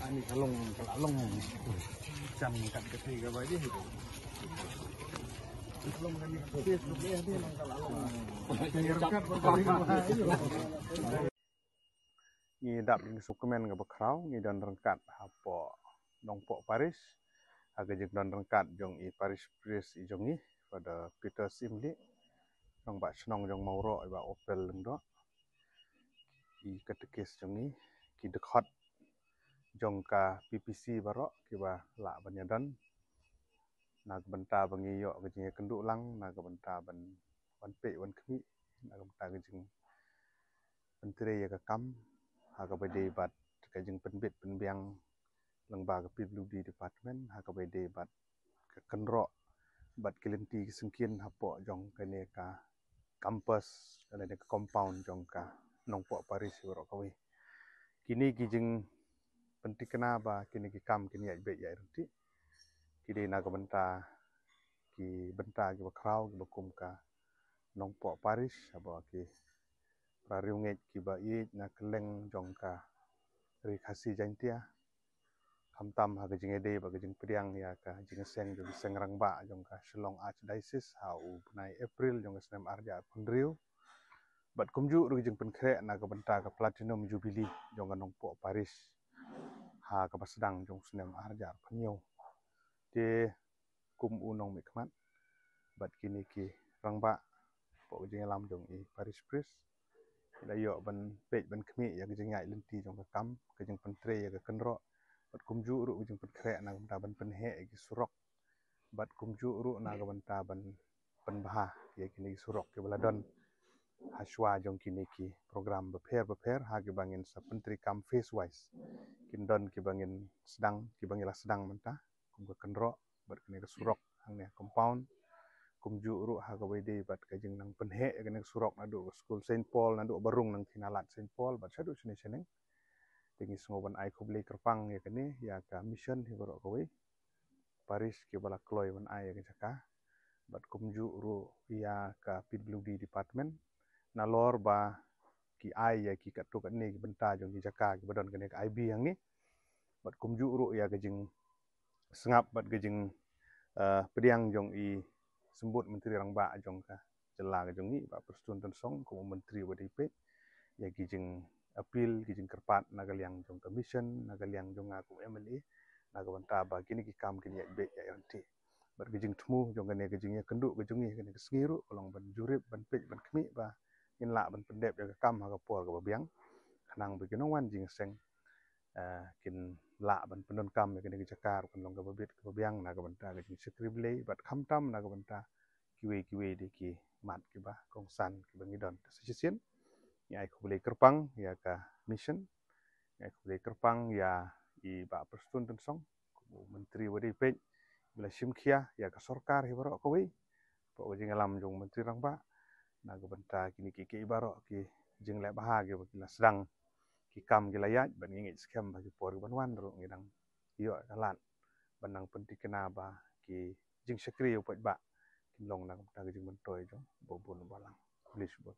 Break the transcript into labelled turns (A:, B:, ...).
A: Ini kalau jam kan ketiga baju itu. Belum kan Facebook dia ni dap ni sukumen ke bakrau ni dan rengkat apa nongpok Paris aga jeng dan rengkat jong i Paris Press i jong ni pada Peter Simli nong ba senong jong mauro ba Opel leng do i katekes jong ni ki dekhot jong ka PPC barok ki ba la banyadan nak benta bangi yo ke jeng kenduk lang nak benta ban pe wan khmi nak benta ke jeng menteri ya ka kam haka bede bat ka jeng penbit penbiang lengba ke PWD department haka bede bat ke kenro bat kelenti sengkin hapo jong kene ka kampus kene ka compound jong ka nongpok Paris ro kawi kini ki jeng penti kena ba kini ki kam kini ya be ya renti kini na ka benta ki bakrau ki bakum ka nongpok Paris aba ki prariunget ki ba i na keleng jong ka ri khasi jantia kamtam ha jing ede ba jing pediang ya ka jing seng jong seng rangba jong ka Shillong Archdiocese ha u nai April jong snem arja pundriu bat kumju ru jing penkre na ka benta ka platinum jubilee jong ka nongpok Paris ha ka basdang jong snem arja pnyo te kum unong mikmat bat kini ki rangba po jing lam jong i Paris Press da yo ban pej ban khmi ya jing ngai lenti jong ka kam ka jing pentre ya ka kenro bat kumju ru jing penkre na ka ban penhe ki surok bat kumju ru na ka benta ban penbah ya kini surok ke baladon haswa jong kini ki program beper ha ki bangin sa pentri kam face wise kindon ki bangin sedang ki bangila sedang mentah kum ka kenro bat kini ka surok hang ne compound kumju ru ha ka wede bat ka jing nang penhe kene surok nadu school Saint Paul nadu barung nang thinalat Saint Paul bat sadu sini seneng tingi sngoban ai khubli kerpang ya kene ya ka mission hi baro kawi Paris ki bala kloy wan ai ya ka bat kumju ru ya ka PWD department na lor ba ki ai ya ki katuk ni benta jong ki jaka ki badon kene ka IB yang ni bat kumju ru ya ka jing sengap bat ka jing pediang jong i sembut menteri rangba jong ka jela ka jong ni ba perstun tan song ko menteri WDP ya ki jing apil ki jing kerpat nagaliang jong commission nagaliang jong aku MLA naga benta ba kini ki kam kini ya be ya yanti bar ki jing tmu jong kene ki jing ya kenduk ki jong ni kene sngiru kolong ban jurip ban pej ban khmi ba in la ban pendep ya ka kam ha ka por ka biang kanang bi kinong wan jing seng kin la ban pendon kam kene ki jakar kolong ka babit ka biang naga benta ki jing sekrible bat khamtam naga benta kiwe di ki mat ki ba kongsan ki bangidon sesien ya aku boleh kerpang ya ka mission ya aku boleh kerpang ya i ba perstun tan song menteri WDP bila simkhia ya ka sarkar hi baro kawi po jing alam jong menteri rangba na ga benta kini ki baro ki jing le bahagi ba sedang ki kam ki layat ban ngi scam ba ki por ban wan ro ngidang yo kalan banang penti kena ba ki jing sekri upot ba kinlong na ta jing mentoy jong bobon balang lisbon